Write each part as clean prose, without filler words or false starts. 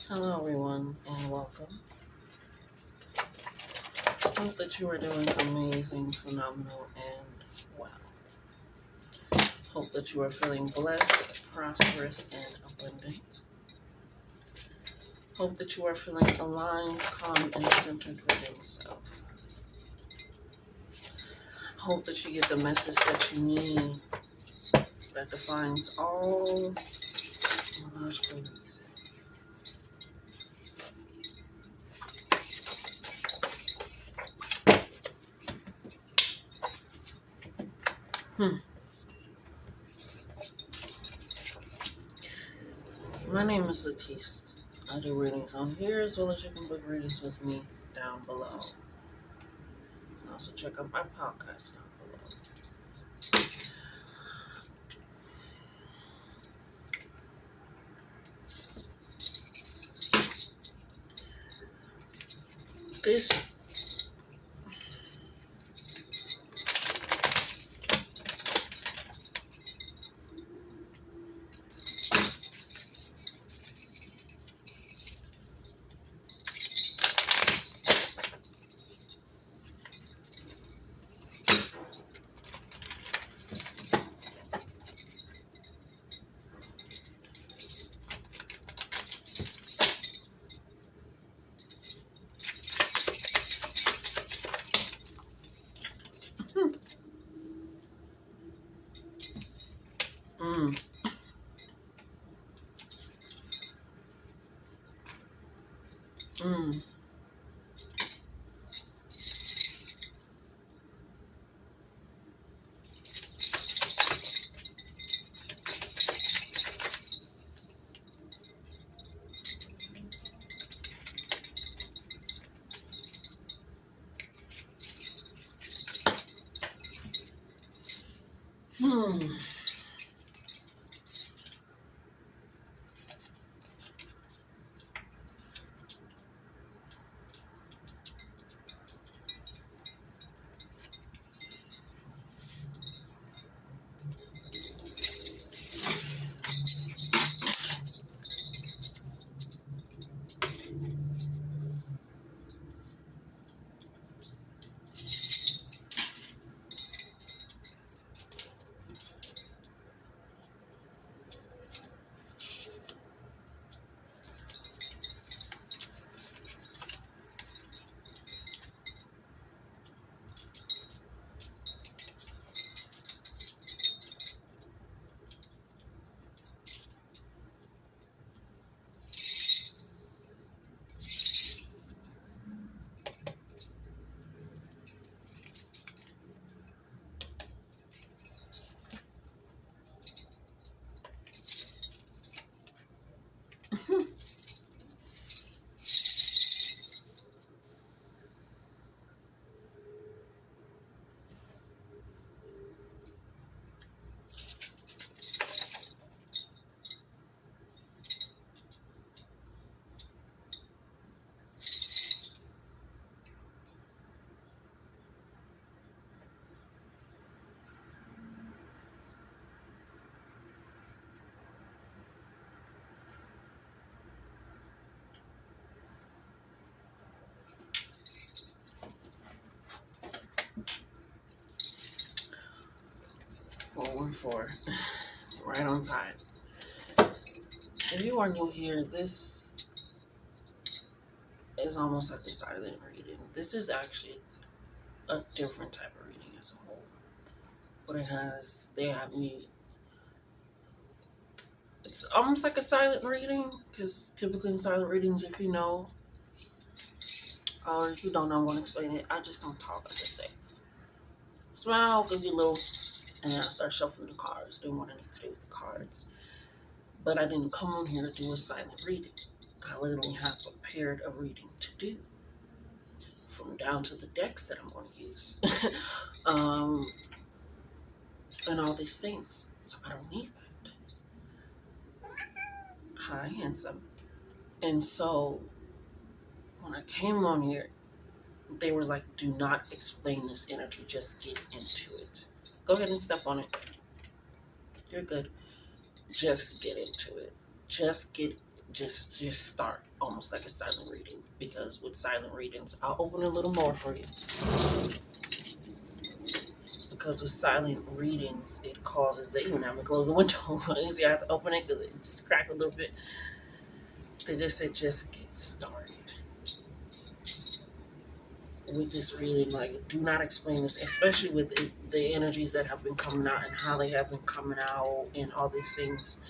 Hello, everyone, and welcome. Hope that you are doing amazing, phenomenal, and well. Hope that you are feeling blessed, prosperous, and abundant. Hope that you are feeling aligned, calm, and centered within self. Hope that you get the message that you need that defines all. Oh my gosh, what is it? Hmm. My name is Latiste. I do readings on here as well as you can book readings with me down below. And also check out my podcast down below. This mm, mm, hmm. Four, 4. Right on time. If you are new here, this is almost like a silent reading. This is actually a different type of reading as a whole. But they have me, it's almost like a silent reading, because typically in silent readings, if you know, or if you don't know, I'm going to explain it. I just don't talk, I just say, smile, give you a little, and then I start shuffling the cards, doing what I need to do with the cards. But I didn't come on here to do a silent reading. I literally have prepared a reading to do, from down to the decks that I'm going to use, um, and all these things. So I don't need that. Hi, handsome. And so when I came on here, they was like, do not explain this energy, just get into it. Go ahead and step on it. You're good. Just get into it. Just get just start almost like a silent reading, because with silent readings, I'll open a little more for you. Because with silent readings, it causes the even having to close the window. Easy, I have to open it because it just cracked a little bit. It just gets started with this reading. Like, do not explain this, especially with the energies that have been coming out and how they have been coming out and all these things.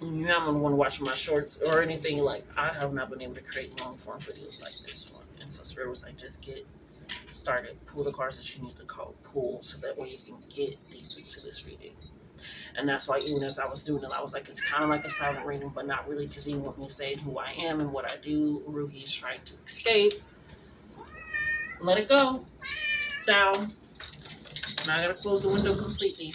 You haven't want to watch my shorts or anything. Like, I have not been able to create long form videos like this one. And so Spirit was like, just get started. Pull the cards that you need to pull so that way you can get deep into this reading. And that's why even as I was doing it, I was like, it's kind of like a silent reading, but not really, because he want me saying who I am and what I do. Ruhi's trying to escape. Let it go. Down. Now I gotta close the window completely.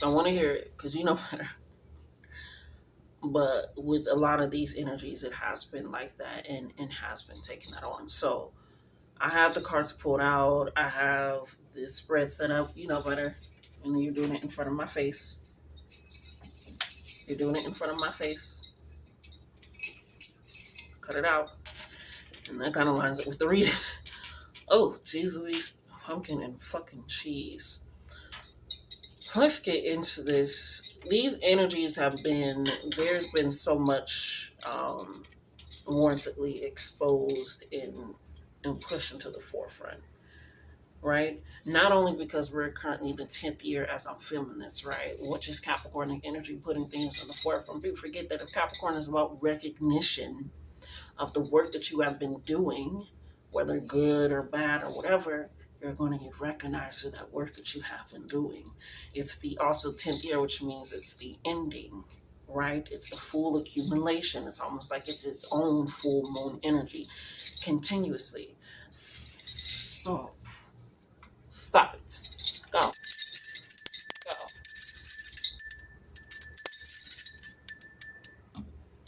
I want to hear it because you know better. But with a lot of these energies, it has been like that, and has been taking that on. So I have the cards pulled out. I have this spread set up. You know better. And you're doing it in front of my face. You're doing it in front of my face. Cut it out. And that kind of lines up with the reading. Oh, geez Louise. Pumpkin and fucking cheese. Let's get into this. These energies have been, there's been so much warrantedly exposed and pushed into the forefront, right? Not only because we're currently the 10th year as I'm filming this, right? Which is Capricorn energy putting things in the forefront. People forget that if Capricorn is about recognition of the work that you have been doing, whether good or bad or whatever, you're going to get recognized for that work that you have been doing. It's the also 10th year, which means it's the ending, right? It's the full accumulation. It's almost like it's its own full moon energy continuously. Stop. Stop it. Go. Go.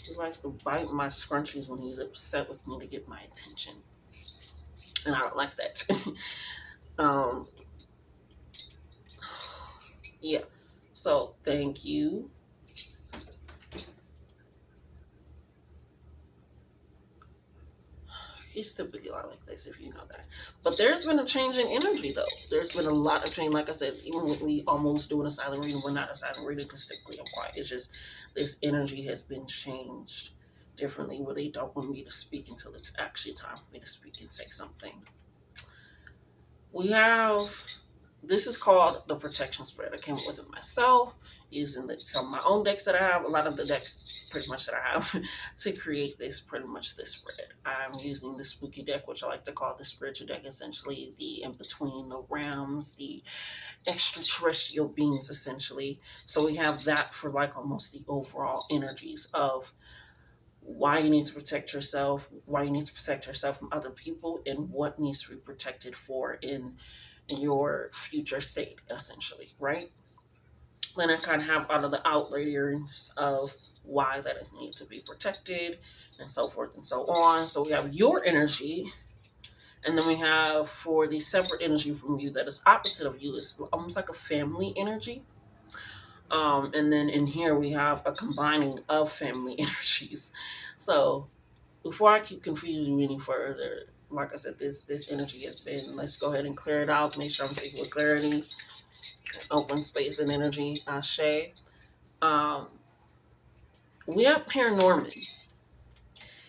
He likes to bite my scrunchies when he's upset with me to get my attention. And I don't like that. um, yeah. So thank you. He's typically like this, if you know that. But there's been a change in energy, though. There's been a lot of change. Like I said, even with me almost doing a silent reading, we're not a silent reading because typically I'm quiet. It's just this energy has been changed differently, where they don't want me to speak until it's actually time for me to speak and say something. We have, this is called the protection spread. I came up with it myself using some of my own decks that I have, a lot of the decks pretty much that I have to create this, pretty much this spread. I'm using the spooky deck, which I like to call the spiritual deck, essentially the in between, the realms, the extraterrestrial beings, essentially. So we have that for like almost the overall energies of why you need to protect yourself, why you need to protect yourself from other people, and what needs to be protected for in your future state, essentially, right? Then I kind of have out of the outliers of why that is need to be protected, and so forth and so on. So we have your energy, and then we have for the separate energy from you that is opposite of you, is almost like a family energy. And then in here we have a combining of family energies. So before I keep confusing you any further, like I said, this energy has been, let's go ahead and clear it out, make sure I'm speaking with clarity, open space and energy, Ashe. Um, we have Paranorman.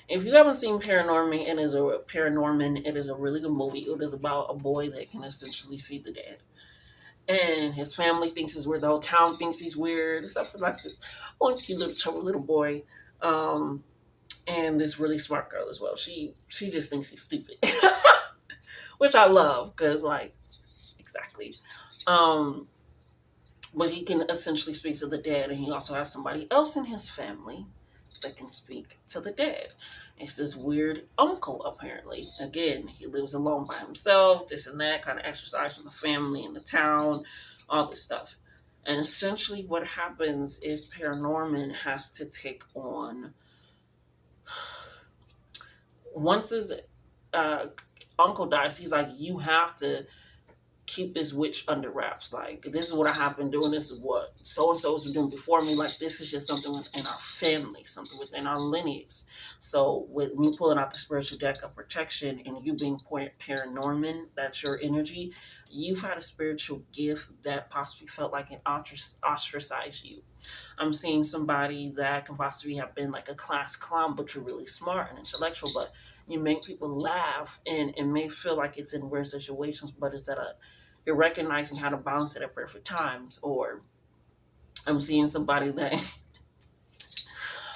If you haven't seen Paranorman, it is a really good movie. It is about a boy that can essentially see the dead. And his family thinks he's weird. The whole town thinks he's weird. Something like this. One cute little boy. And this really smart girl as well. She just thinks he's stupid. Which I love, because like, exactly. But he can essentially speak to the dead, and he also has somebody else in his family that can speak to the dead. It's this weird uncle, apparently. Again, he lives alone by himself, this and that, kind of exercise from the family and the town, all this stuff. And essentially what happens is Paranorman has to take on, once his uh, uncle dies, he's like, you have to keep this witch under wraps. Like, this is what I have been doing. This is what so and so's been doing before me. Like, this is just something within our family, something within our lineage. So, with me pulling out the spiritual deck of protection and you being paranorman, that's your energy. You've had a spiritual gift that possibly felt like it ostracized you. I'm seeing somebody that can possibly have been like a class clown, but you're really smart and intellectual, but you make people laugh and it may feel like it's in weird situations, but it's at a you're recognizing how to balance it at perfect times. Or I'm seeing somebody that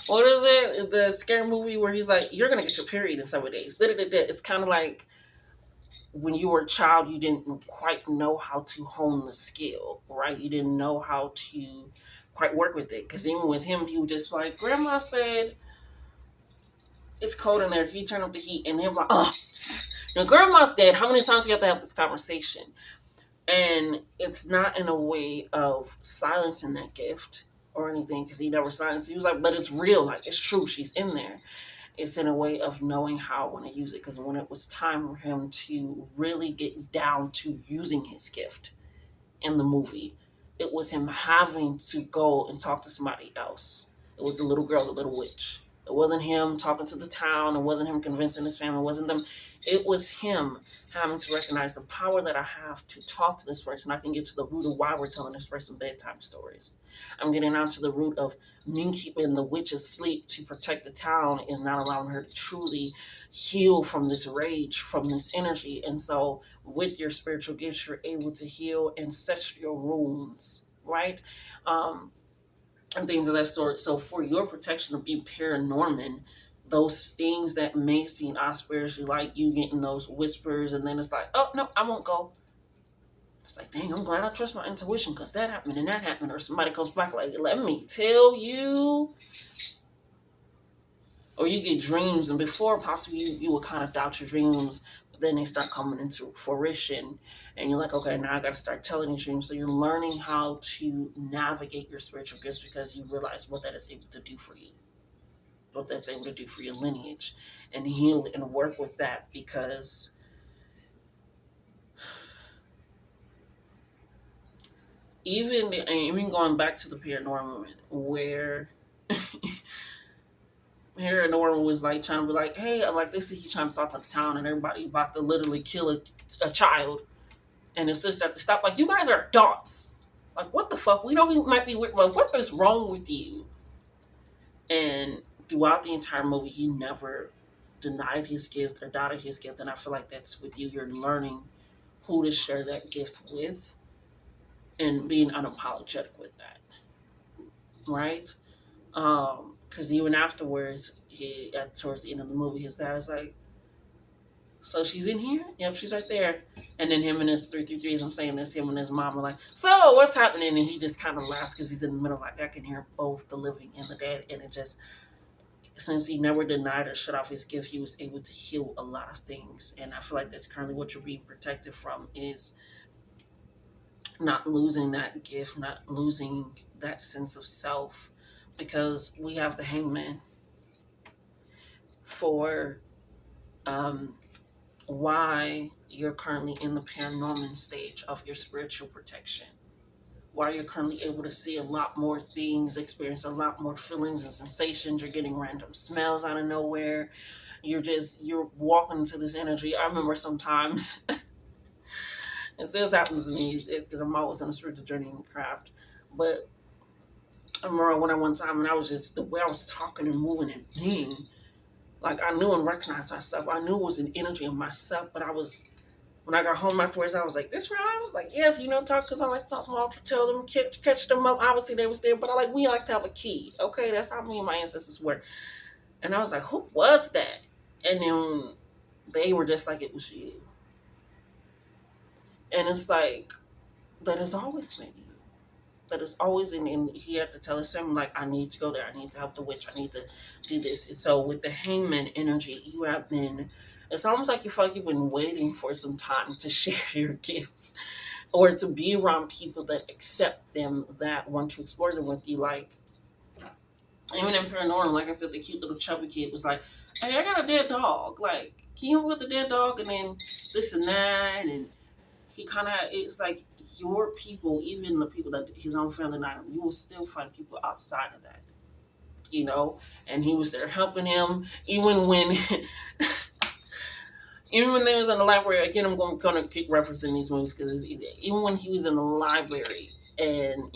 what is it? The scary movie where he's like, you're gonna get your period in 7 days. It's kind of like when you were a child, you didn't quite know how to hone the skill, right? You didn't know how to quite work with it. Because even with him, he would just like, Grandma said it's cold in there. Can you turn up the heat? And him like, oh, now Grandma's dead. How many times do you have to have this conversation? And it's not in a way of silencing that gift or anything, because he never silenced it. He was like, but it's real. Like, it's true. She's in there. It's in a way of knowing how I want to use it. Because when it was time for him to really get down to using his gift in the movie, it was him having to go and talk to somebody else. It was the little girl, the little witch. It wasn't him talking to the town. It wasn't him convincing his family. It wasn't them. It was him having to recognize the power that I have to talk to this person. I can get to the root of why we're telling this person bedtime stories. I'm getting down to the root of me keeping the witch asleep to protect the town is not allowing her to truly heal from this rage, from this energy. And so with your spiritual gifts, you're able to heal and set your wounds, right? And things of that sort. So for your protection of being paranorman, those things that may seem auspiciously, like you getting those whispers, and then it's like, oh no, I won't go. It's like, dang, I'm glad I trust my intuition because that happened and that happened. Or somebody comes back like, let me tell you. Or you get dreams, and before possibly you would kind of doubt your dreams, but then they start coming into fruition. And you're like, okay, now I got to start telling these dreams. So you're learning how to navigate your spiritual gifts because you realize what that is able to do for you, what that's able to do for your lineage, and heal and work with that. Because even going back to the paranormal, where paranormal was like trying to be like, hey, like this is he trying to talk to the town, and everybody about to literally kill a child. And his sister had to stop, like, you guys are adults. Like, what the fuck? We know he might be weird, but what is wrong with you? And throughout the entire movie, he never denied his gift or doubted his gift. And I feel like that's with you. You're learning who to share that gift with and being unapologetic with that. Right? Because even afterwards, towards the end of the movie, his dad is like, so she's in here? Yep, she's right there. And then him and his 333, as I'm saying this, him and his mom are like, so what's happening? And he just kind of laughs because he's in the middle, like I can hear both the living and the dead. And it just, since he never denied or shut off his gift, he was able to heal a lot of things. And I feel like that's currently what you're being protected from, is not losing that gift, not losing that sense of self. Because we have the hangman for why you're currently in the paranormal stage of your spiritual protection, why you're currently able to see a lot more things, experience a lot more feelings and sensations. You're getting random smells out of nowhere. You're walking into this energy. I remember sometimes it still happens to me, it's because I'm always on a spiritual journey and craft. But I remember one time, and I was just, the way I was talking and moving and being, like, I knew and recognized myself. I knew it was an energy of myself, but when I got home afterwards, I was like, this right? I was like, yes, talk, because I like to talk to them, tell them, catch them up. Obviously, they was there, but we like to have a key. Okay, that's how me and my ancestors were. And I was like, who was that? And then they were just like, it was you. And it's like, that has always been you. That is always and he had to tell his family, like, I need to go there. I need to help the witch. I need to do this. And so with the hangman energy, you have been, it's almost like you feel like you've been waiting for some time to share your gifts or to be around people that accept them, that want to explore them with you. Like, even in paranormal, like I said, the cute little chubby kid was like, hey, I got a dead dog. Like, can you help with the dead dog? And then this and that. And he kind of, it's like your people, even the people that his own family, not him, you will still find people outside of that, you know. And he was there helping him, even when even when they was in the library. Again, I'm going to keep referencing these movies because even when he was in the library, and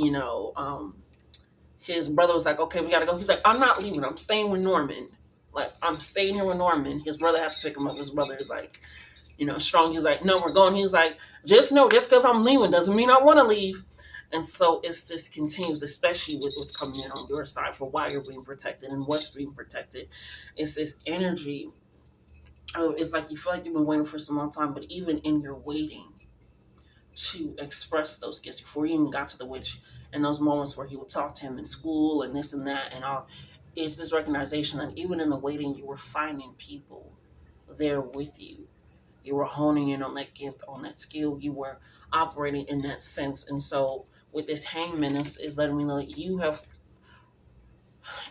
his brother was like, "Okay, we gotta go." He's like, "I'm not leaving. I'm staying with Norman. Like, I'm staying here with Norman." His brother has to pick him up. His brother is like, strong. He's like, "No, we're going." He's like, "Just know, just because I'm leaving doesn't mean I want to leave." And so it's this continues, especially with what's coming in on your side for why you're being protected and what's being protected. It's this energy. Oh, it's like you feel like you've been waiting for some long time, but even in your waiting to express those gifts before you even got to the witch, and those moments where he would talk to him in school and this and that and all, it's this recognition that even in the waiting, you were finding people there with you. You were honing in on that gift, on that skill. You were operating in that sense. And so with this hangman is letting me know that you have,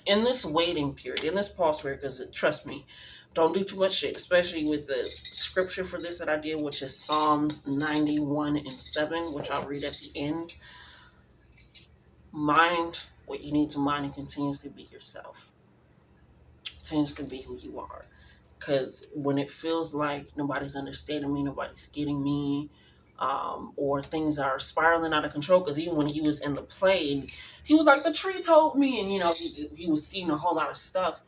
in this waiting period, in this pause period, because trust me, don't do too much shit, especially with the scripture for this that I did, which is Psalms 91:7, which I'll read at the end. Mind what you need to mind and continuously be yourself. Continuously be who you are. Because when it feels like nobody's understanding me, nobody's getting me, or things are spiraling out of control, because even when he was in the play, he was like, "The tree told me," and he was seeing a whole lot of stuff.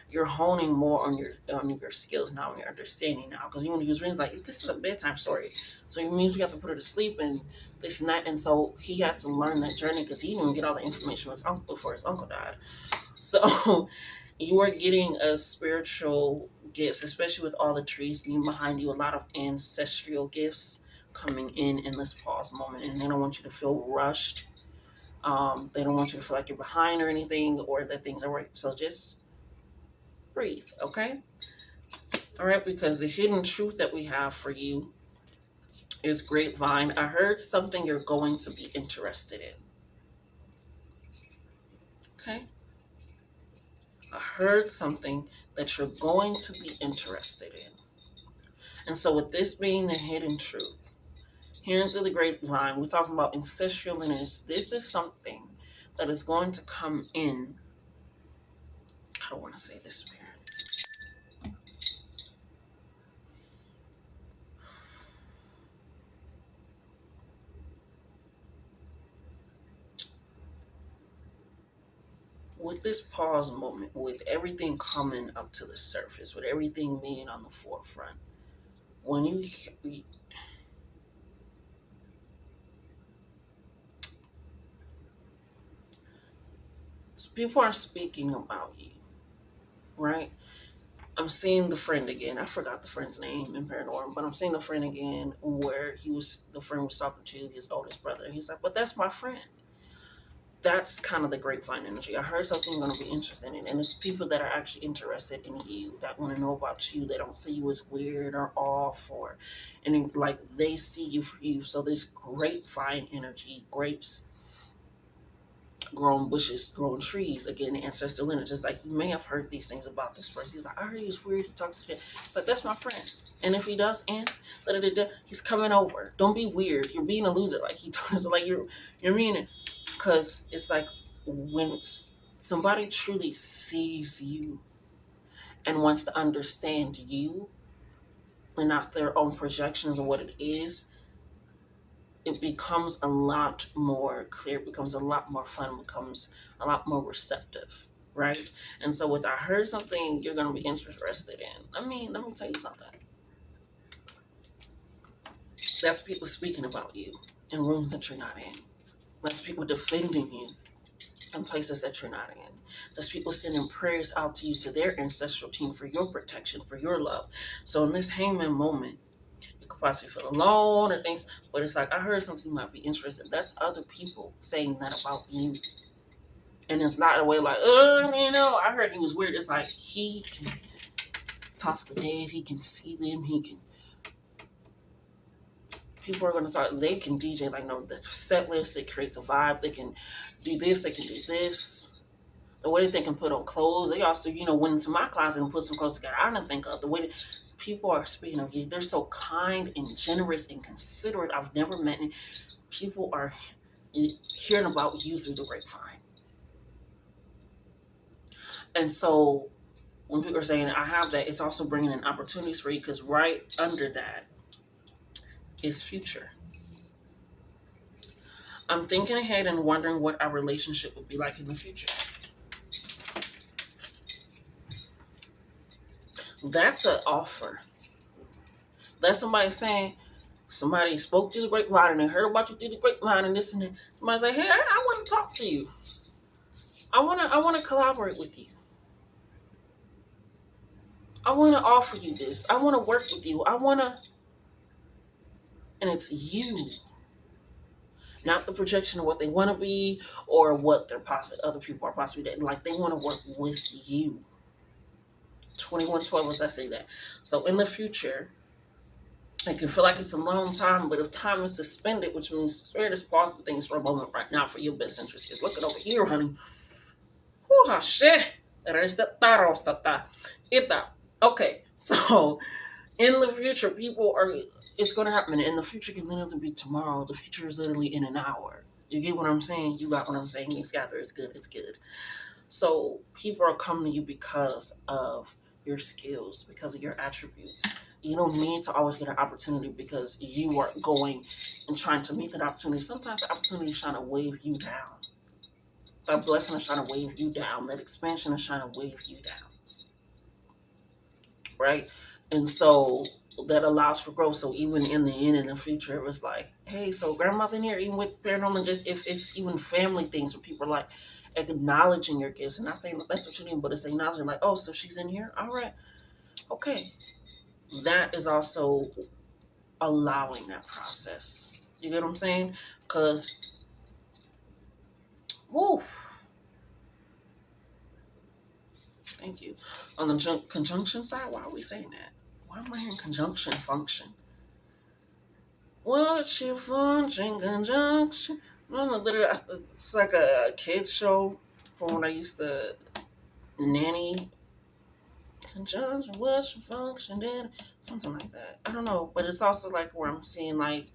You're honing more on your skills now and your understanding now, because even when he was reading, he's like, "This is a bedtime story, so it means we have to put her to sleep and this and that." And so he had to learn that journey because he didn't even get all the information from his uncle before his uncle died. So you are getting a spiritual gifts, especially with all the trees being behind you, a lot of ancestral gifts coming in this pause moment. And they don't want you to feel rushed. They don't want you to feel like you're behind or anything, or that things are right. So just breathe, okay? All right, because the hidden truth that we have for you is grapevine. I heard something you're going to be interested in. Okay? I heard something that you're going to be interested in. And so with this being the hidden truth, hearing through the grapevine, we're talking about ancestral lineage. This is something that is going to come in. I don't want to say this, Spirit. With this pause moment, with everything coming up to the surface, with everything being on the forefront, when people are speaking about you, right? I'm seeing the friend again. I forgot the friend's name in Paranormal, but I'm seeing the friend again where the friend was talking to his oldest brother. He's like, "But that's my friend." That's kind of the grapevine energy. I heard something you're going to be interested in, and it's people that are actually interested in you, that want to know about you. They don't see you as weird or off, and like they see you for you. So this grapevine energy, grapes, growing bushes, growing trees, again, ancestral lineage. It's like you may have heard these things about this person. He's like, "I heard he was weird. He talks to shit." It's like, that's my friend. And if he does, and he's coming over. Don't be weird. You're being a loser. Like he told us, like you're mean it. Because it's like when somebody truly sees you and wants to understand you and not their own projections of what it is, it becomes a lot more clear, becomes a lot more fun, becomes a lot more receptive, right? And so with I heard something you're going to be interested in, let me tell you something. That's people speaking about you in rooms that you're not in. That's people defending you in places that you're not in. There's people sending prayers out to you, to their ancestral team, for your protection, for your love. So in this hangman moment, you could possibly feel alone or things, but it's like, I heard something you might be interested in. That's other people saying that about you. And it's not a way like, I heard he was weird. It's like he can toss the dead, he can see them, people are going to talk, they can DJ, like, no, the set list, it creates a vibe, they can do this, they can do this. The way that they can put on clothes, they also, went into my closet and put some clothes together. I didn't think of the way people are speaking of you. They're so kind and generous and considerate. I've never met any. People are hearing about you through the grapevine. And so when people are saying I have that, it's also bringing in opportunities for you because right under that is future. I'm thinking ahead and wondering what our relationship would be like in the future. That's an offer. That's somebody saying, somebody spoke through the grapevine and they heard about you through the grapevine and this and that. Somebody's like, hey, I want to talk to you. I wanna collaborate with you. I wanna offer you this. I wanna work with you. And it's you, not the projection of what they want to be or what they're possibly other people are possibly doing. Like they want to work with you. 2112 as I say that. So in the future, it can feel like it's a long time, but if time is suspended, which means spirit is pausing things for a moment right now for your best interest. Because look at over here, honey. Whew, shit. Okay, so in the future, it's going to happen. In the future can literally be tomorrow. The future is literally in an hour. You get what I'm saying? You got what I'm saying? Yes, gather. It's good. It's good. So people are coming to you because of your skills, because of your attributes. You don't need to always get an opportunity because you are going and trying to meet that opportunity. Sometimes the opportunity is trying to wave you down. That blessing is trying to wave you down. That expansion is trying to wave you down. Right? And so that allows for growth. So even in the end, in the future, it was like, hey, so grandma's in here, even with paranormal, just if it's even family things where people are like acknowledging your gifts and not saying that that's what you need, but it's acknowledging like, oh, so she's in here. All right. Okay. That is also allowing that process. You get what I'm saying? Because, woo, thank you. On the conjunction side, why are we saying that? Why am I hearing conjunction function? What's your function, conjunction? No, literally, it's like a kids show from when I used to nanny. Conjunction, what's your function, then something like that. I don't know, but it's also like where I'm seeing like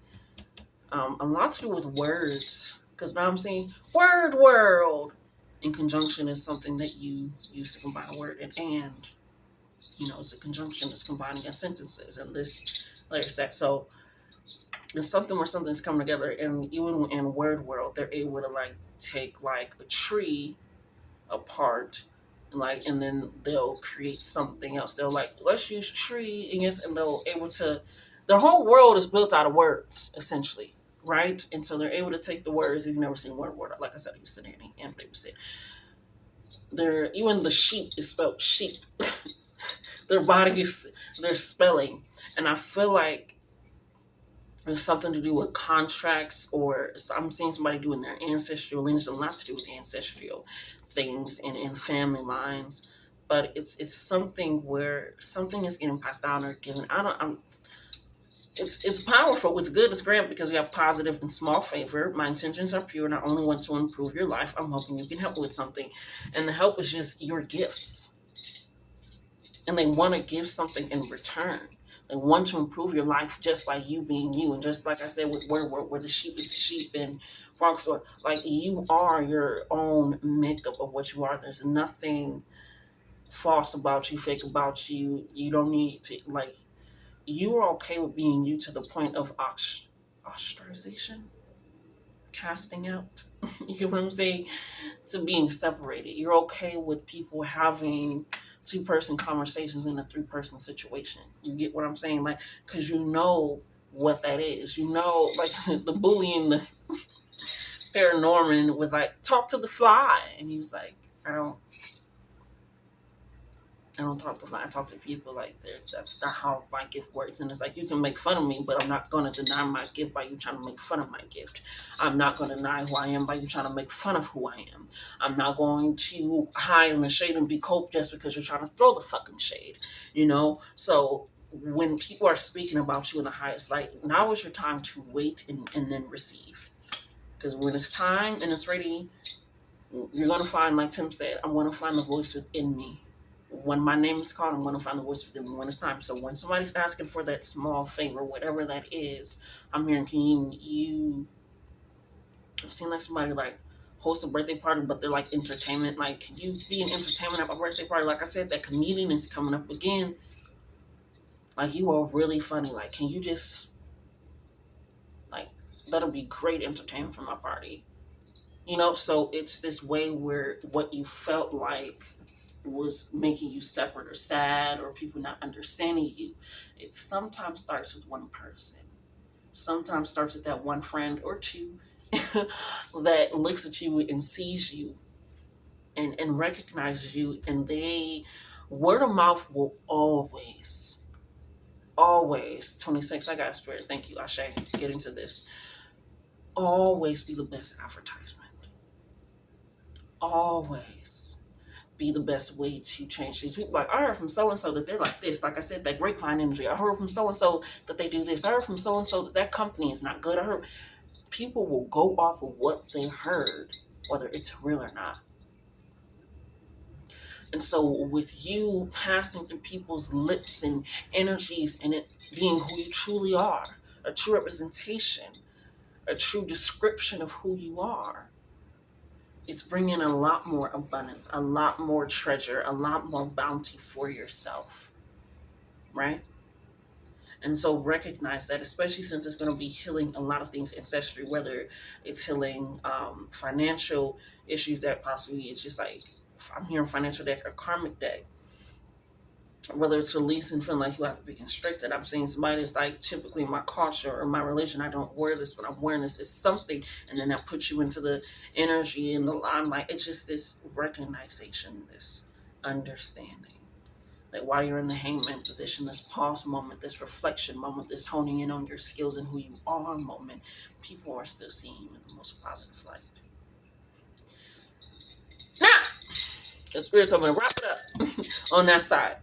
a lot to do with words, because now I'm seeing word world. In conjunction is something that you use to combine a word, and it's a conjunction that's combining sentences, and this layers that. So it's something where something's coming together, and even in word world, they're able to like take like a tree apart, and then they'll create something else. They'll like, let's use tree, and they'll able to. Their whole world is built out of words, essentially, right? And so they're able to take the words. If you've never seen word, like I said, I used to nanny and babysit. Even the sheep is spelled sheep. Their body is their spelling, and I feel like there's something to do with contracts, or I'm seeing somebody doing their ancestral lineage, a lot to do with ancestral things and family lines. But it's something where something is getting passed down or given. It's powerful. It's good. It's great because we have positive and small favor. My intentions are pure, and I only want to improve your life. I'm hoping you can help me with something, and the help is just your gifts, and they want to give something in return. They want to improve your life just by you being you. And just like I said with word where the sheep is the sheep and Bronx, like you are your own makeup of what you are. There's nothing false about you, fake about you. You don't need to, like, you are okay with being you to the point of ostracization, casting out. You get what I'm saying? To being separated. You're okay with people having two-person conversations in a three-person situation. You get what I'm saying? Like, because you know what that is. You know, like the bully in the Paranorman was like, talk to the fly. And he was like, I don't talk to fly. I talk to people. Like, that's not how my gift works. And it's like, you can make fun of me, but I'm not going to deny my gift by you trying to make fun of my gift. I'm not going to deny who I am by you trying to make fun of who I am. I'm not going to hide in the shade and be cold just because you're trying to throw the fucking shade, So when people are speaking about you in the highest light, now is your time to wait and then receive. Because when it's time and it's ready, you're going to find, like Tim said, I'm going to find the voice within me when my name is called, I'm going to find the voice within me when it's time. So when somebody's asking for that small favor, whatever that is, I'm hearing, can you I've seen like somebody like host a birthday party, but they're like entertainment. Like, can you be an entertainment at a birthday party? Like I said, that comedian is coming up again. Like, you are really funny. Like, can you just like, that'll be great entertainment for my party. So it's this way where what you felt like was making you separate or sad or people not understanding you, it sometimes starts with one person. Sometimes starts with that one friend or two that looks at you and sees you and recognizes you, and they word of mouth will always 26, I got a spirit, thank you, Ashe, getting to this, always be the best advertisement, always be the best way to change these people. Like, I heard from so and so that they're like this. Like I said, that grapevine energy. I heard from so and so that they do this. I heard from so and so that that company is not good. I heard people will go off of what they heard, whether it's real or not. And so, with you passing through people's lips and energies, and it being who you truly are, a true representation, a true description of who you are, it's bringing a lot more abundance, a lot more treasure, a lot more bounty for yourself, right? And so recognize that, especially since it's going to be healing a lot of things ancestry, whether it's healing financial issues that possibly it's just like, I'm hearing financial deck or karmic deck, whether it's releasing feeling like you have to be constricted. I'm seeing somebody that's like, typically my culture or my religion, I don't wear this, but I'm wearing this. It's something, and then that puts you into the energy and the limelight. It's just this recognition, this understanding that while you're in the hangman position, this pause moment, this reflection moment, this honing in on your skills and who you are moment, people are still seeing you in the most positive light. Now, the spirit told me to wrap it up on that side.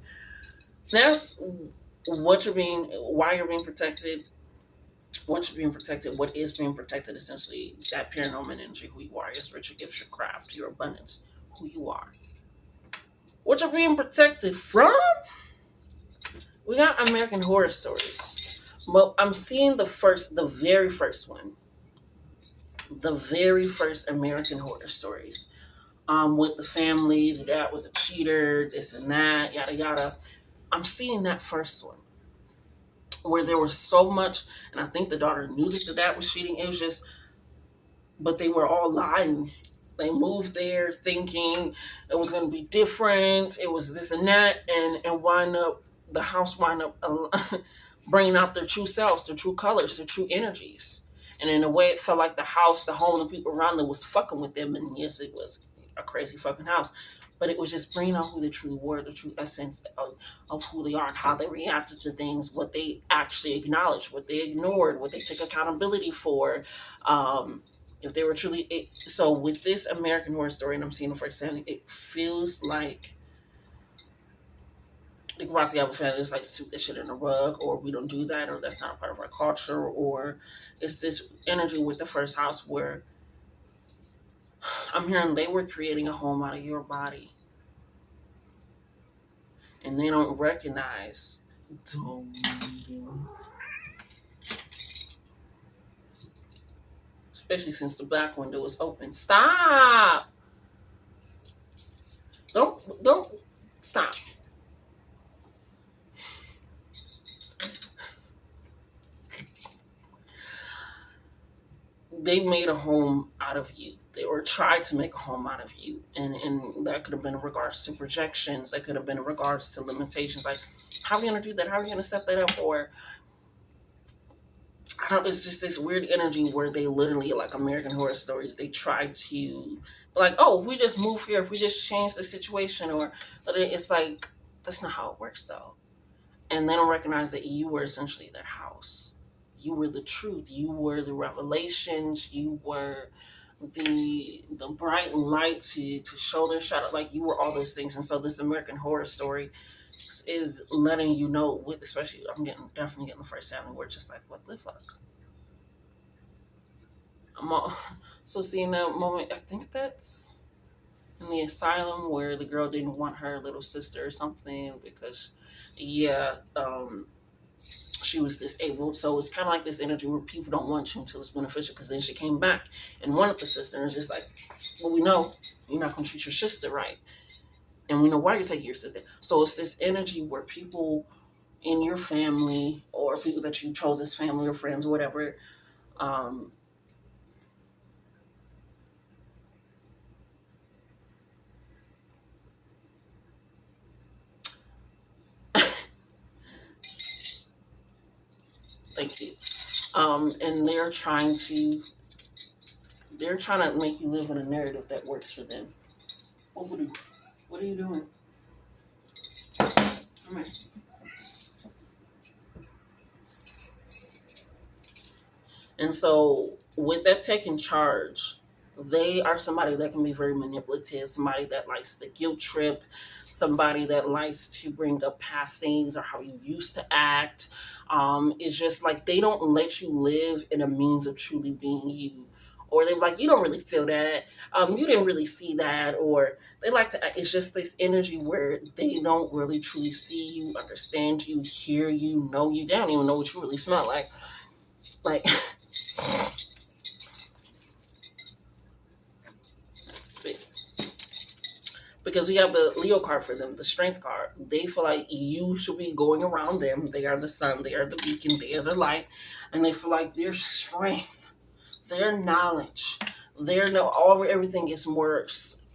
That's why you're being protected, what you're being protected, what is being protected, essentially, that paranormal energy, who you are, your spiritual gifts, your craft, your abundance, who you are. What you're being protected from? We got American Horror Stories. Well, I'm seeing the very first one. The very first American Horror Stories. With the family, the dad was a cheater, this and that, yada yada. I'm seeing that first one where there was so much, and I think the daughter knew that the dad was cheating. It was just, but they were all lying. They moved there thinking it was going to be different. It was this and that, and the house wind up bringing out their true selves, their true colors, their true energies. And in a way, it felt like the house, the home, the people around them was fucking with them. And yes, it was a crazy fucking house. But it was just bringing out who they truly were, the true essence of who they are and how they reacted to things, what they actually acknowledged, what they ignored, what they took accountability for. If they were truly... So with this American Horror Story, and I'm seeing the first time, it feels like the Guasiaba family is like, sweep this shit in the rug, or we don't do that, or that's not a part of our culture, or it's this energy with the first house where I'm hearing they were creating a home out of your body. And they don't recognize. Especially since the back window is open. Stop! Don't stop. They made a home out of you. They were tried to make a home out of you. And that could have been in regards to projections. That could have been in regards to limitations. Like, how are we going to do that? How are we going to set that up? Or, I don't know, it's just this weird energy where they literally, like American Horror Stories, they try to be like, oh, if we just move here, if we just change the situation, or it's like, that's not how it works though. And they don't recognize that you were essentially that house. You were the truth. You were the revelations. You were the bright light to show their shadow. Like, you were all those things. And so this American Horror Story is letting you know, with, especially, definitely getting the first time where it's just like, what the fuck? I'm all, so seeing that moment, I think that's in the asylum where the girl didn't want her little sister or something because, yeah, she was disabled. So it's kind of like this energy where people don't want you until it's beneficial. Because then she came back and one of the sisters is like, well, we know you're not going to treat your sister right, and we know why you're taking your sister. So it's this energy where people in your family or people that you chose as family or friends or whatever, um, thank you. And they're trying to make you live in a narrative that works for them. What are you doing? Come here. And so, with that taking charge, they are somebody that can be very manipulative, somebody that likes to guilt trip, somebody that likes to bring up past things or how you used to act. It's just like they don't let you live in a means of truly being you. Or they're like, you don't really feel that. You didn't really see that. Or they like to, it's just this energy where they don't really truly see you, understand you, hear you, know you. They don't even know what you really smell like. Like, speak. Because we have the Leo card for them, the strength card. They feel like you should be going around them. They are the sun, they are the beacon, they are the light, and they feel like their strength, their knowledge, their know all everything is more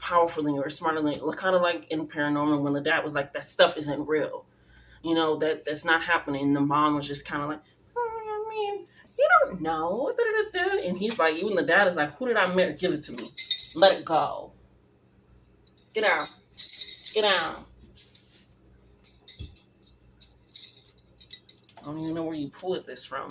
powerful than you or smarter than you. Kind of like in Paranormal when the dad was like, "That stuff isn't real," that's not happening. And the mom was just kind of like, I mean, you don't know, and he's like, even the dad is like, "Who did I marry? Give it to me. Let it go. Get out." Get out. I don't even know where you pulled this from.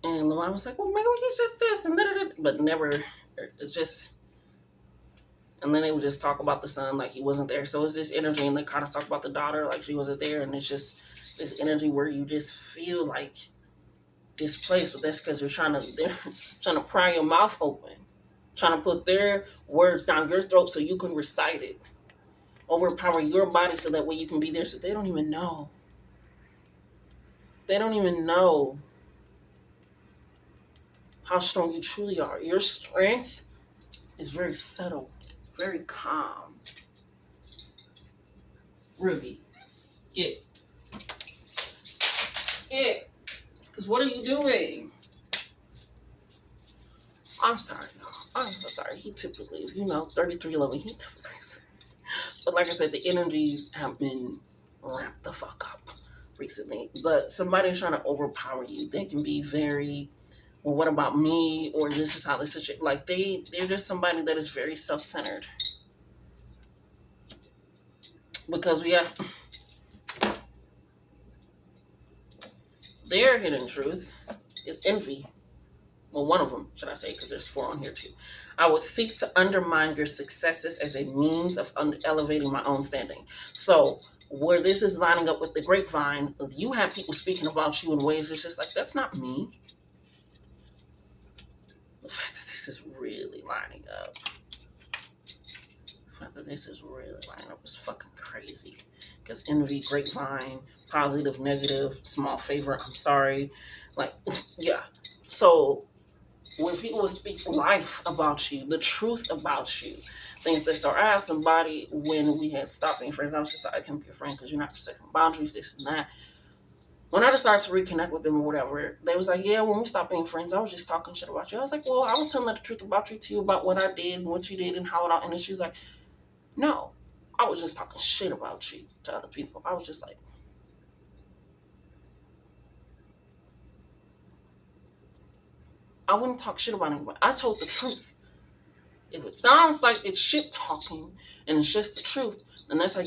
And the mom was like, well, maybe he's just this and that, but never. It's just, and then they would just talk about the son like he wasn't there. So it's this energy, and they kind of talk about the daughter like she wasn't there, and it's just this energy where you just feel like displaced. But that's because they're trying to pry your mouth open, trying to put their words down your throat so you can recite it, overpower your body so that way you can be there. So they don't even know. They don't even know how strong you truly are. Your strength is very subtle, very calm. Ruby, get. Get. Because what are you doing? I'm sorry, y'all. I'm so sorry. He typically, 3311, he typically, but like I said, the energies have been ramped the fuck up recently. But somebody's trying to overpower you. They can be very, well, what about me? Or this is how this situation, like they're just somebody that is very self-centered. Because we have their hidden truth is envy. Well, one of them, should I say, because there's 4 on here too. I will seek to undermine your successes as a means of elevating my own standing. So, where this is lining up with the grapevine, you have people speaking about you in ways it's just like, that's not me. The fact that this is really lining up. The fact that this is really lining up is fucking crazy. Because envy, grapevine, positive, negative, small favor, I'm sorry. Like, yeah. So, when people would speak life about you, the truth about you, things that start out somebody when we had stopped being friends, I was just like, I can't be a friend because you're not respecting boundaries, this and that. When I decided to reconnect with them or whatever, they was like, yeah, when we stopped being friends, I was just talking shit about you. I was like, well, I was telling the truth about you too, about what I did and what you did and how it all ended. She was like, no, I was just talking shit about you to other people. I was just like, I wouldn't talk shit about anybody. I told the truth. If it sounds like it's shit talking and it's just the truth, then that's like,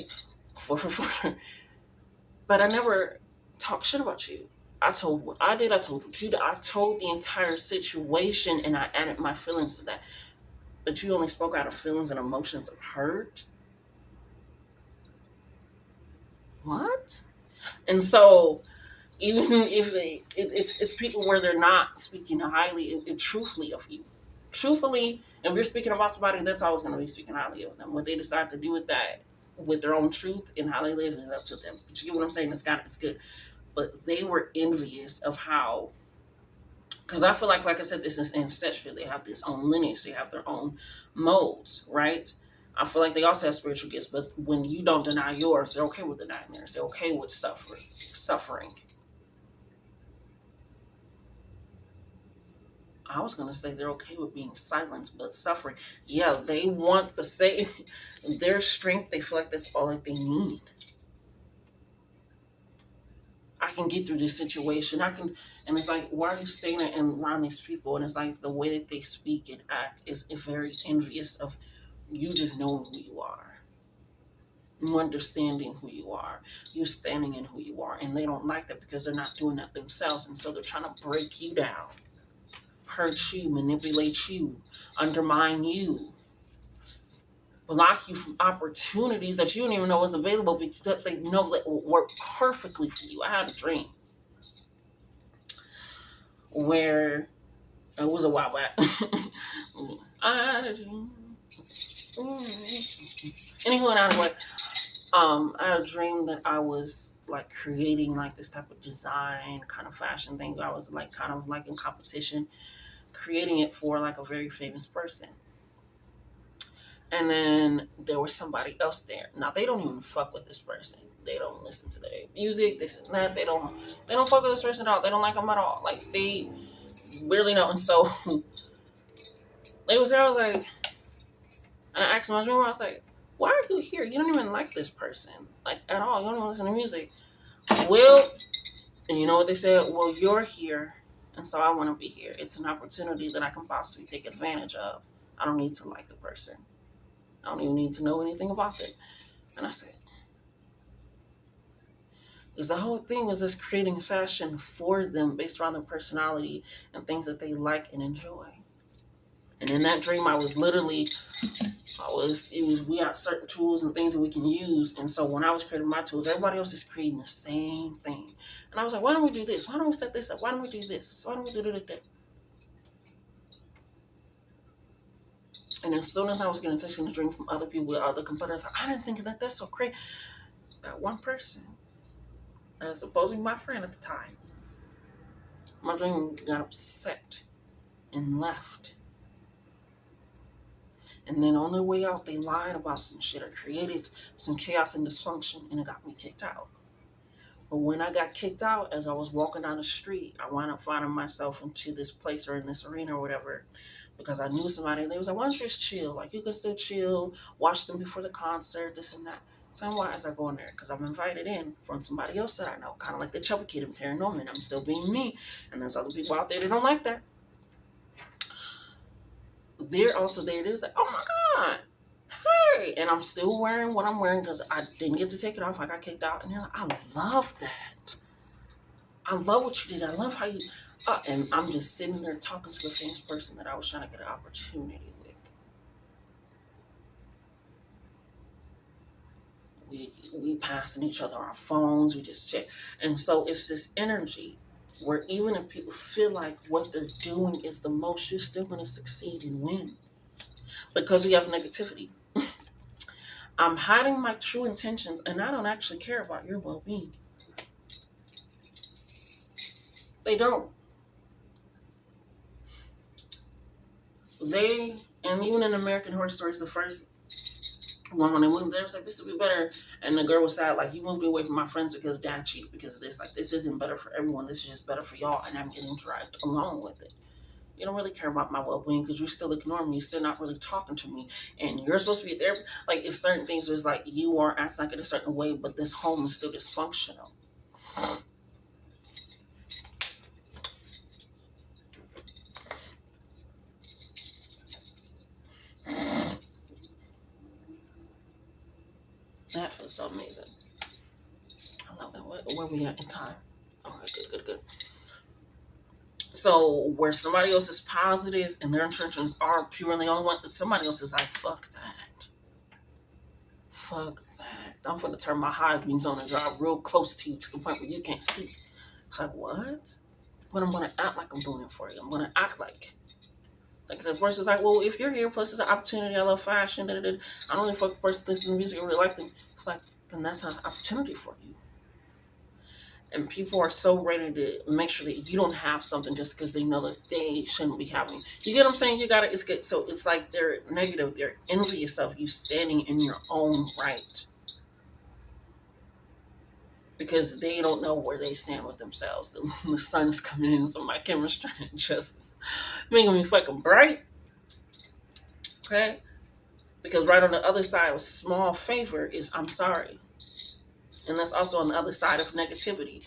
but I never talk shit about you. I told what I did. I told what you did. I told the entire situation, and I added my feelings to that. But you only spoke out of feelings and emotions of hurt. What? And so, even if it's people where they're not speaking highly and truthfully of you. Truthfully, if you're speaking about somebody, that's always going to be speaking highly of them. What they decide to do with that, with their own truth and how they live, is up to them. But you get what I'm saying? It's good. But they were envious of how, because I feel like I said, this is ancestral. They have this own lineage. They have their own modes, right? I feel like they also have spiritual gifts, but when you don't deny yours, they're okay with denying theirs. They're okay with suffering. I was gonna say they're okay with being silenced, but suffering. Yeah, they want the same. Their strength. They feel like that's all that they need. I can get through this situation. I can, and it's like, why are you staying around these people? And it's like the way that they speak and act is very envious of you just knowing who you are, you understanding who you are, you standing in who you are, and they don't like that because they're not doing that themselves, and so they're trying to break you down, hurt you, manipulate you, undermine you, block you from opportunities that you don't even know was available because they know that will work perfectly for you. I had a dream where it was a while back. I had a dream. Anyway, I had a dream that I was like creating like this type of design kind of fashion thing. I was like kind of like in competition, creating it for like a very famous person. And then there was somebody else there. Now they don't even fuck with this person. They don't listen to their music, this and that. They don't fuck with this person at all. They don't like them at all. Like they really don't. And so they was there. I was like, and I asked my dream. I was like, why are you here? You don't even like this person like at all. You don't even listen to music. Well, and you know what they said? Well, you're here, and so I want to be here. It's an opportunity that I can possibly take advantage of. I don't need to like the person. I don't even need to know anything about it. And I said, because the whole thing was just creating fashion for them based around their personality and things that they like and enjoy. And in that dream, we had certain tools and things that we can use. And so when I was creating my tools, everybody else is creating the same thing. And I was like, why don't we do this? Why don't we set this up? Why don't we do this? Why don't we do that? And as soon as I was getting touched in the dream from other people with other competitors, I didn't think that that's so crazy. That one person, supposing my friend at the time, my dream got upset and left. And then on their way out, they lied about some shit or created some chaos and dysfunction, and it got me kicked out. But when I got kicked out, as I was walking down the street, I wound up finding myself into this place or in this arena or whatever, because I knew somebody, and they was like, why don't you just chill? Like, you can still chill, watch them before the concert, this and that. So why is I go in there? Because I'm invited in from somebody else that I know, kind of like the chubby kid in Paranorman. I'm still being me, and there's other people out there that don't like that. They're also there. They was like, oh my God, hey. And I'm still wearing what I'm wearing because I didn't get to take it off. I got kicked out. And they're like, I love that. I love what you did. I love how you, and I'm just sitting there talking to the famous person that I was trying to get an opportunity with. We passing each other our phones. We just check. And so it's this energy where even if people feel like what they're doing is the most, you're still going to succeed and win. Because we have negativity. I'm hiding my true intentions, and I don't actually care about your well-being. They don't. And even in American Horror Stories, the first one, when they moved there, was like, this would be better. And the girl was sad, like, you moved me away from my friends because dad cheated because of this. Like, this isn't better for everyone. This is just better for y'all, and I'm getting dragged along with it. You don't really care about my well-being because you're still ignoring me. You're still not really talking to me. And you're supposed to be there. Like, it's certain things where it's like, you are acting like in a certain way, but this home is still dysfunctional. That feels so amazing. I love that. Where we at in time? Okay, good. So where somebody else is positive and their intentions are pure and they only want that, somebody else is like, fuck that. I'm gonna turn my high beams on and drive real close to you to the point where you can't see. It's like, what? But I'm going to act like I'm doing it for you. I'm going to act like I said, first it's like, well, if you're here, plus it's an opportunity. I love fashion. Da, da, da. I don't really fuck the person listening to music. I really like them. It's like, then that's an opportunity for you. And people are so ready to make sure that you don't have something just because they know that they shouldn't be having. You get what I'm saying? You got it. It's good. So it's like they're negative. They're envious of you standing in your own right because they don't know where they stand with themselves. The sun is coming in, so my camera's trying to adjust. Making me fucking bright. Okay? Because right on the other side of small favor is I'm sorry. And that's also on the other side of negativity.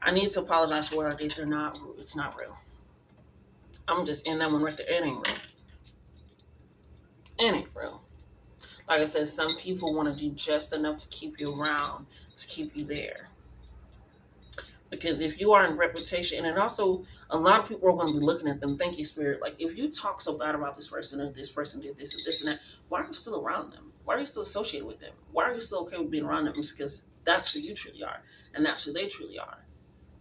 I need to apologize for what I did. They're not, it's not real. I'm just in that one right there. It ain't real. It ain't real. Like I said, some people want to do just enough to keep you around, to keep you there. Because if you are in reputation, and also a lot of people are going to be looking at them, thank you, Spirit. Like, if you talk so bad about this person, or this person did this and this and that, why are you still around them? Why are you still associated with them? Why are you still okay with being around them? It's because that's who you truly are, and that's who they truly are.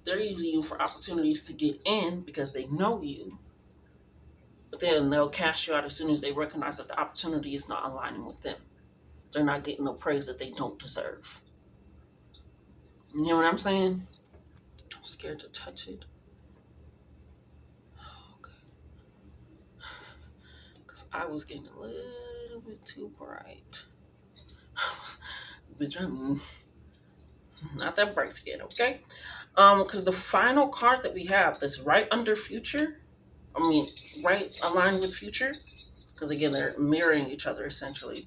They're using you for opportunities to get in because they know you, but then they'll cash you out as soon as they recognize that the opportunity is not aligning with them. They're not getting the praise that they don't deserve. You know what I'm saying? I'm scared to touch it. Okay. Because I was getting a little bit too bright. Bitch, I'm not that bright skin, okay? Because the final card that we have that's right under future, right aligned with future, because again, they're mirroring each other essentially,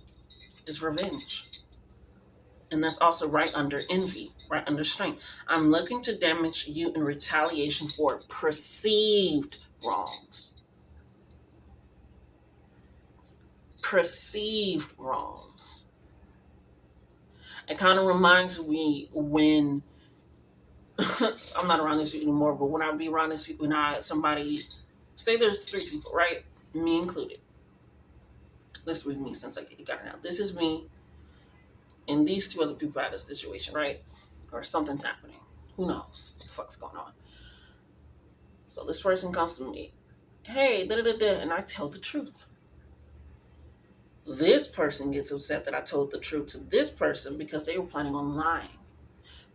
is revenge. And that's also right under envy, right under strength. I'm looking to damage you in retaliation for perceived wrongs. Perceived wrongs. It kind of reminds me when I'm not around these people anymore, but when I be around these people, somebody, say there's 3 people, right? Me included. This is me since I got it out. This is me, and these 2 other people had a situation, right? Or something's happening. Who knows what the fuck's going on? So this person comes to me, hey, da da da da, and I tell the truth. This person gets upset that I told the truth to this person because they were planning on lying,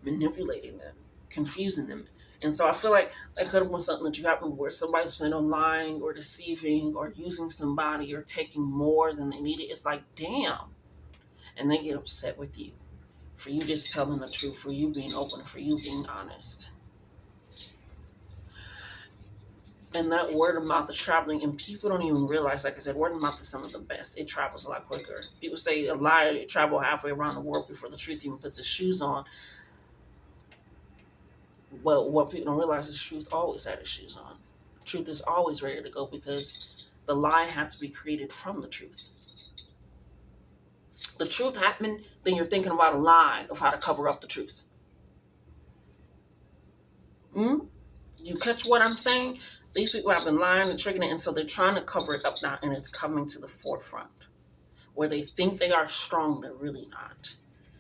manipulating them, confusing them. And so I feel like that could have been something that you happened where somebody's planning on lying or deceiving or using somebody or taking more than they needed. It's like, damn. And they get upset with you for you just telling the truth, for you being open, for you being honest. And that word of mouth is traveling, and people don't even realize, like I said, word of mouth is some of the best. It travels a lot quicker. People say a lie travel halfway around the world before the truth even puts its shoes on. Well, what people don't realize is truth always had its shoes on. Truth is always ready to go because the lie had to be created from the truth. The truth happened, then you're thinking about a lie of how to cover up the truth. You catch what I'm saying? These people have been lying and tricking it, and so they're trying to cover it up now, and it's coming to the forefront. Where they think they are strong, they're really not.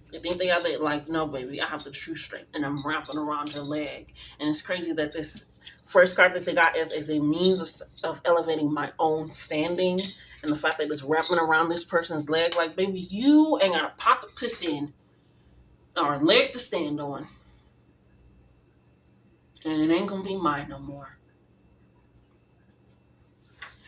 They think they are, like, no, baby, I have the true strength, and I'm wrapping around your leg. And it's crazy that this first card that they got is a means of elevating my own standing, and the fact that it's wrapping around this person's leg, like, baby, you ain't got a pot to piss in or a leg to stand on. And it ain't gonna be mine no more.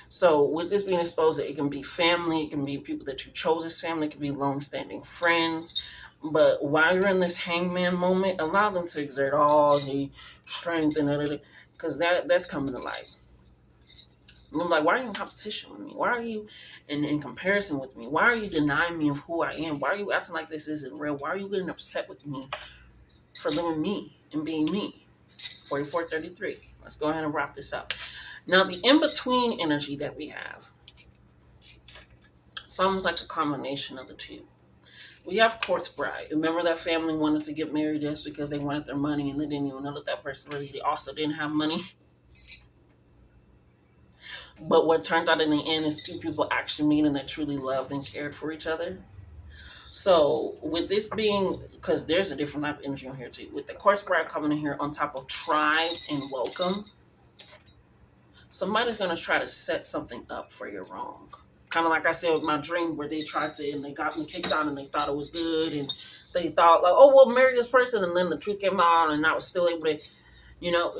So with this being exposed, it can be family, it can be people that you chose as family, it can be long-standing friends. But while you're in this hangman moment, allow them to exert all the strength and because that's coming to light. And I'm like, why are you in competition with me? Why are you in comparison with me? Why are you denying me of who I am? Why are you acting like this isn't real? Why are you getting upset with me for living me and being me? 4433. Let's go ahead and wrap this up. Now, the in-between energy that we have, it's almost like a combination of the 2. We have Quartz Bride. Remember that family wanted to get married just because they wanted their money, and they didn't even know that person really also didn't have money. But what turned out in the end is 2 people actually meeting that truly loved and cared for each other. So with this being, because there's a different type of energy on here too. With the course bride coming in here on top of tribe and welcome, somebody's gonna try to set something up for your wrong. Kind of like I said with my dream, where they tried to and they got me kicked out and they thought it was good and they thought like, oh, we'll marry this person, and then the truth came out and I was still able to, you know,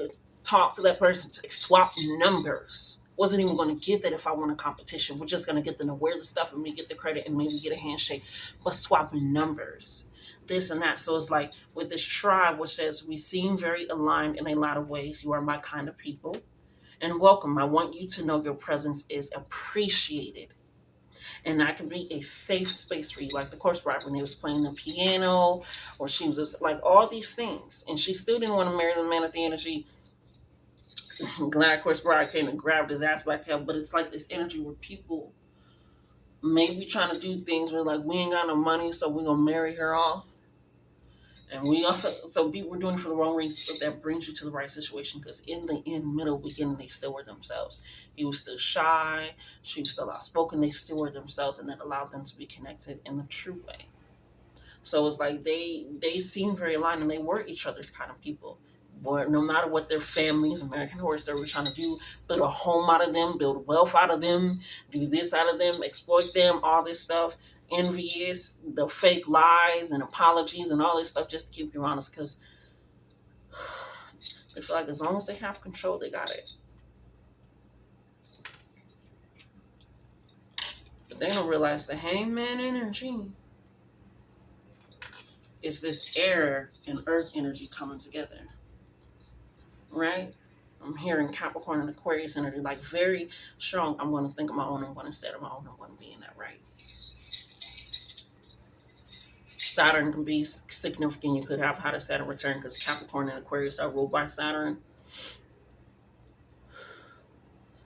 talk to that person, to swap numbers. Wasn't even going to get that if I won a competition. We're just going to get them to wear the stuff and me get the credit and maybe get a handshake, but swapping numbers, this and that. So it's like with this tribe, which says we seem very aligned in a lot of ways. You are my kind of people, and welcome. I want you to know your presence is appreciated. And that can be a safe space for you, like the course bride when they was playing the piano, or she was just, like all these things, and she still didn't want to marry the man at the end. And she glad course bride came and grabbed his ass back tail. But it's like this energy where people may be trying to do things where like we ain't got no money, so we're gonna marry her off. And we also, so people were doing it for the wrong reasons, but that brings you to the right situation because in the end, middle, beginning, they still were themselves. He was still shy, she was still outspoken, they still were themselves, and that allowed them to be connected in the true way. So it's like they seemed very aligned and they were each other's kind of people. But no matter what their families, American Horror Story, were trying to do, build a home out of them, build wealth out of them, do this out of them, exploit them, all this stuff, envious, the fake lies and apologies and all this stuff just to keep you honest. Because they feel like as long as they have control, they got it. But they don't realize the hangman energy is this air and earth energy coming together, right? I'm hearing Capricorn and Aquarius energy, like very strong. I'm going to think of my own. I'm going to say it on my own. I'm going to be in that right. Saturn can be significant. You could have had a Saturn return because Capricorn and Aquarius are ruled by Saturn.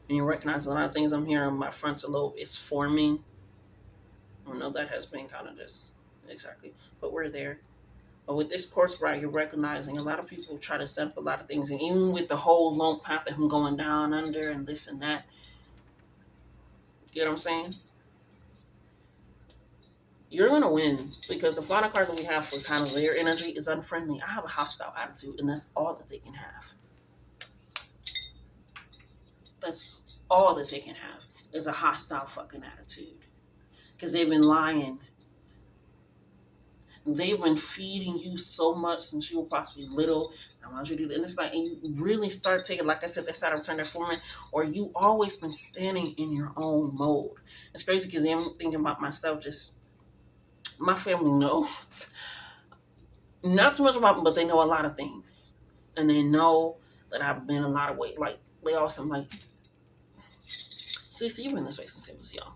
And you recognize a lot of things I'm hearing. My frontal lobe is forming. I know that has been kind of just exactly, but we're there. But with this course bride, you're recognizing a lot of people try to set up a lot of things. And even with the whole long path of him going down under and this and that, you know what I'm saying? You're going to win because the final card that we have for kind of their energy is unfriendly. I have a hostile attitude, and that's all that they can have. That's all that they can have is a hostile fucking attitude because they've been lying. They've been feeding you so much since you were possibly little. I want you to do that. And it's like, and you really start taking, like I said, that side of return, that forming, or you always been standing in your own mode. It's crazy because I'm thinking about myself, just my family knows not too much about me, but they know a lot of things. And they know that I've been a lot of weight. Like, they also like, Cece, you've been this way since I was young.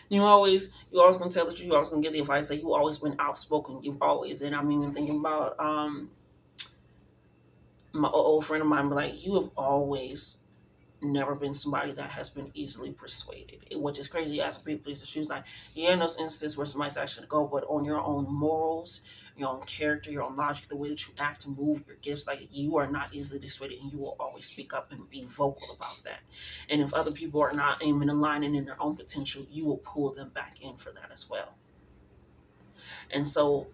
You always gonna tell the truth. You always gonna get the advice. That you always been outspoken. You've always, and I'm even thinking about my old friend of mine. Like, you have always never been somebody that has been easily persuaded. Which is crazy. As a people, she was like, yeah, in those instances where somebody's actually go, but on your own morals, your own character, your own logic, the way that you act and move, your gifts, like you are not easily dissuaded, and you will always speak up and be vocal about that. And if other people are not aiming and aligning in their own potential, you will pull them back in for that as well. And so,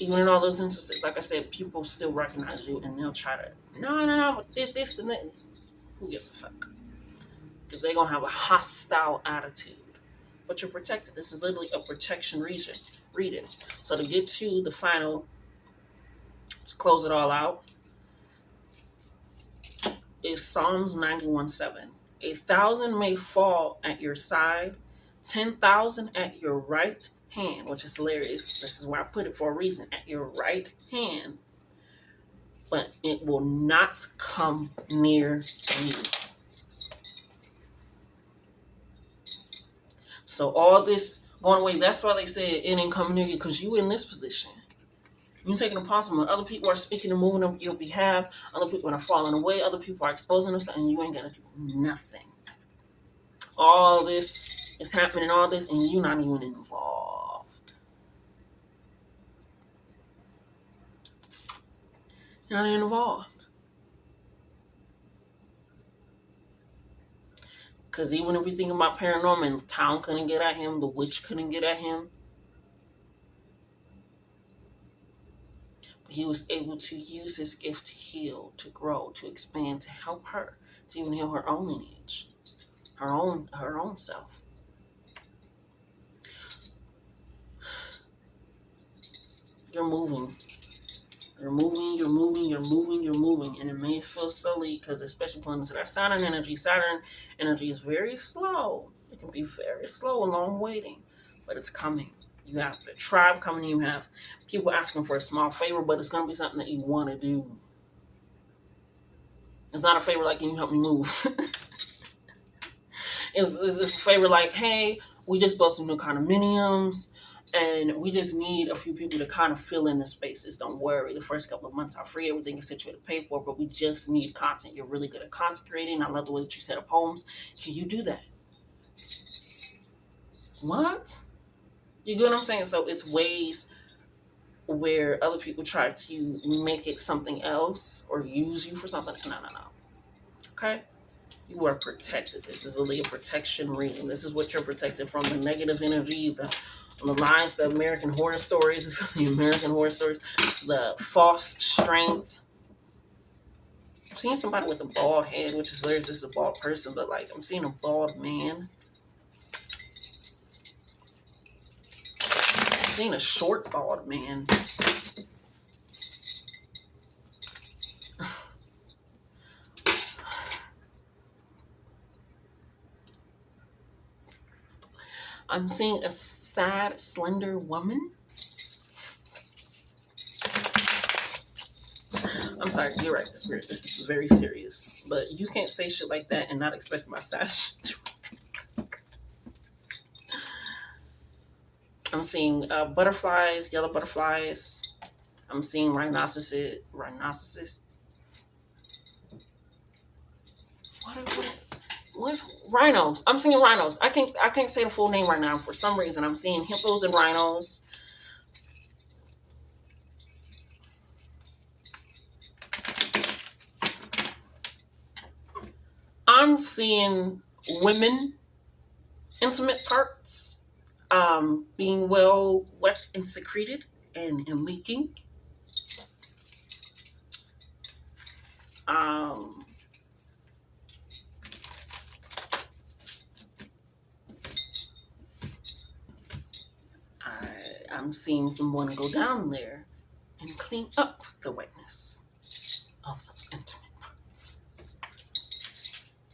even in all those instances, like I said, people still recognize you, and they'll try to no, this and that. Who gives a fuck? Because they're gonna have a hostile attitude. But you're protected. This is literally a protection reading. So to get to the final, to close it all out, is Psalms 91:7. 1,000 may fall at your side, 10,000 at your right hand, which is hilarious. This is where I put it for a reason. At your right hand, but it will not come near you. So all this going away, that's why they said it didn't come near you, because you in this position. You're taking a pause when other people are speaking and moving on your behalf, other people are falling away, other people are exposing themselves, and you ain't gonna do nothing. All this is happening, all this, and you're not even involved. You're not even involved. Because even if we think about paranormal, and town couldn't get at him, the witch couldn't get at him, he was able to use his gift to heal, to grow, to expand, to help her, to even heal her own lineage, her own self. You're moving. You're moving, you're moving, you're moving, you're moving. And it may feel silly because especially pulling into that Saturn energy. Saturn energy is very slow. It can be very slow, a long waiting, but it's coming. You have the tribe coming, you have people asking for a small favor, but it's going to be something that you want to do. It's not a favor like, can you help me move? it's a favor like, hey, we just built some new condominiums and we just need a few people to kind of fill in the spaces. Don't worry, the first couple of months are free, everything is situated paid for, but we just need content. You're really good at concentrating. I love the way that you set up homes. Can you do that? What? You get what I'm saying? So it's ways where other people try to make it something else or use you for something. No. Okay? You are protected. This is a Leo protection reading. This is what you're protected from: the negative energy, the lies, the American Horror Stories, the false strength. I'm seeing somebody with a bald head, which is hilarious. This is a bald person, but like I'm seeing a bald man. I'm seeing a short bald man. I'm seeing a sad, slender woman. I'm sorry, you're right, Spirit. This is very serious. But you can't say shit like that and not expect my sad shit. I'm seeing butterflies, yellow butterflies. I'm seeing rhinoceros. What rhinos? I'm seeing rhinos. I can't say the full name right now for some reason. I'm seeing hippos and rhinos. I'm seeing women, intimate parts, being well wet and secreted and leaking. I'm seeing someone go down there and clean up the wetness of those intimate parts.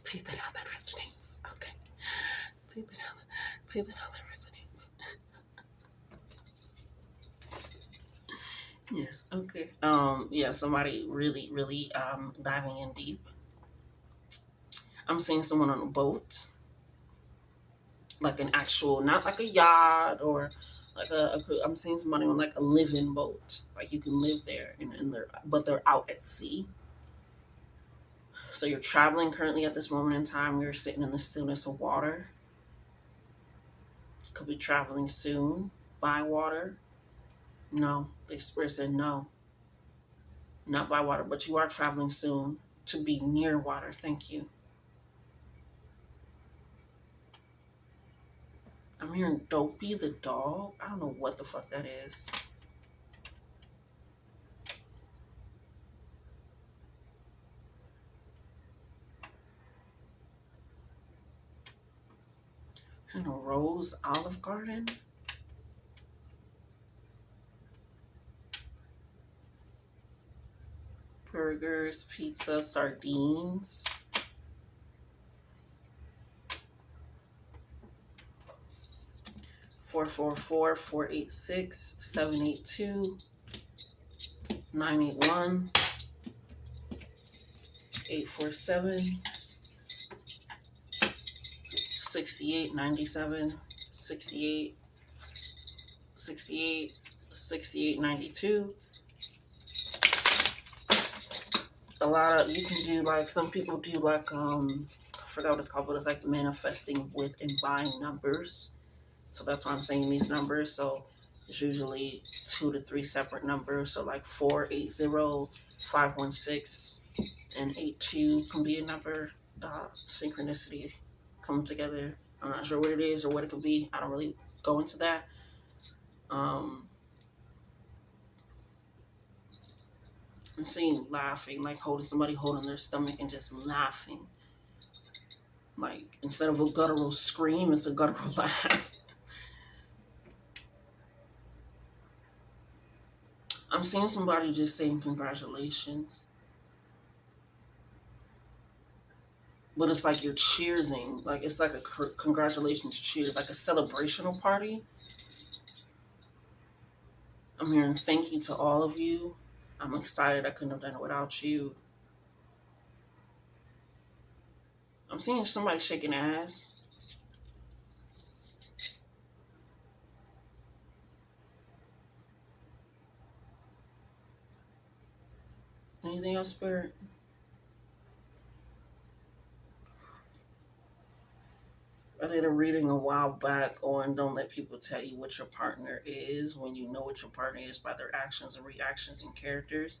Take that out, that resonates. Okay. Take that out, that resonates. Yeah, okay. Yeah, somebody really, really diving in deep. I'm seeing someone on a boat. Like an actual, not like a yacht or like I'm seeing somebody on like a living boat. Like you can live there but they're out at sea. So you're traveling currently at this moment in time. You're sitting in the stillness of water. You could be traveling soon by water. No, the Spirit said no. Not by water, but you are traveling soon to be near water. Thank you. I'm hearing Dopey the dog. I don't know what the fuck that is. In a Rose Olive Garden. Burgers, pizza, sardines. Four 486-782-981 847 6897 68 68 A lot of, you can do like, some people do like I forgot what it's called, but it's like manifesting with and buying numbers. So that's why I'm saying these numbers. So it's usually 2 to 3 separate numbers. So like 480, 516, and 82 can be a number. Synchronicity come together. I'm not sure what it is or what it could be. I don't really go into that. Um, I'm seeing laughing, like holding somebody holding their stomach and just laughing. Like instead of a guttural scream, it's a guttural laugh. I'm seeing somebody just saying congratulations, but it's like you're cheersing. Like it's like a congratulations cheers, like a celebrational party. I'm hearing thank you to all of you. I'm excited. I couldn't have done it without you. I'm seeing somebody shaking ass. Anything else, Spirit? I did a reading a while back on don't let people tell you what your partner is when you know what your partner is by their actions and reactions and characters.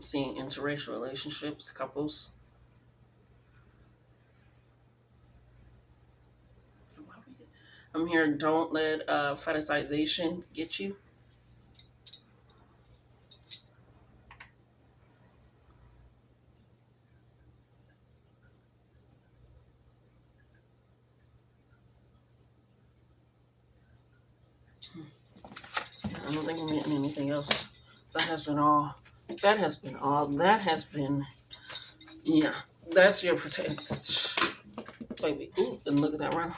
Seeing interracial relationships, couples. I'm hearing don't let fetishization get you. I don't think I'm getting anything else. That has been all. That has been all. That has been, yeah. That's your protection. Baby, ooh, and look at that run.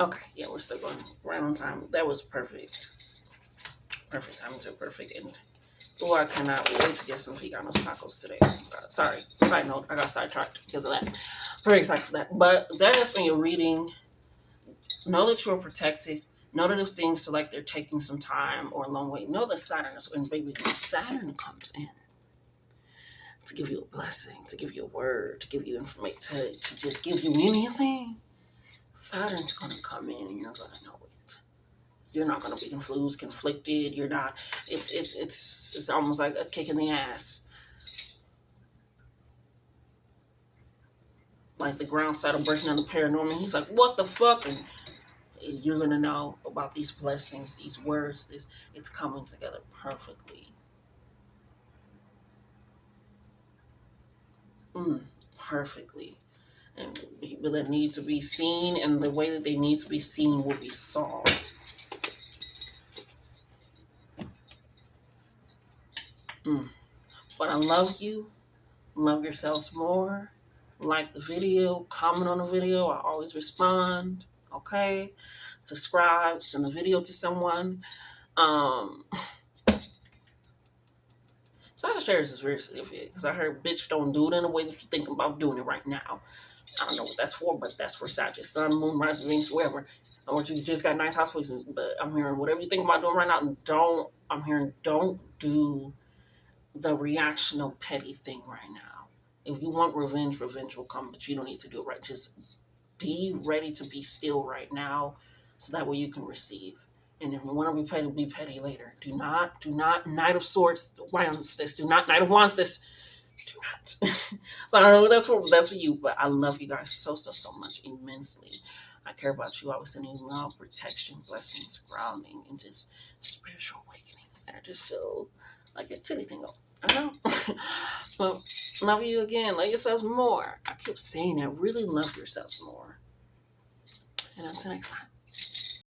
Okay, yeah, we're still going right on time. That was perfect. Perfect timing to a perfect end. Oh, I cannot wait to get some veganos tacos today. Sorry, side note, I got sidetracked because of that. Very excited for that. But that has been your reading. Know that you're protected. Know that if things feel like they're taking some time or a long way, know that Saturn is when baby when Saturn comes in to give you a blessing, to give you a word, to give you information, to just give you anything. Saturn's gonna come in and you're gonna know it. You're not gonna be confused, conflicted. You're not. It's almost like a kick in the ass. Like the ground started breaking on the paranormal. He's like, "What the fuck?" And you're gonna know about these blessings, these words. It's coming together perfectly. Perfectly. And people that need to be seen and the way that they need to be seen will be solved. But I love you. Love yourselves more. Like the video, comment on the video. I always respond. Okay. Subscribe, send the video to someone. Sagittarius is very significant because I heard bitch don't do it in the way that you're thinking about doing it right now. I don't know what that's for, but that's for Sagittarius. Sun, Moon, Rising, Venus, wherever. I want you just got nice house places, but I'm hearing whatever you think about doing right now, don't do the reactional petty thing right now. If you want revenge, revenge will come, but you don't need to do it right. Just be ready to be still right now so that way you can receive. And if you want to be petty later. Do not Knight of Swords wands this. Do not Knight of Wands this. Do not. So I don't know that's for you, but I love you guys so much immensely. I care about you. I was sending you love, protection, blessings, grounding, and just spiritual awakenings that I just feel like a titty tingle. I know. Well, love you again. Love yourselves more. I keep saying that. Really love yourselves more. And until next time.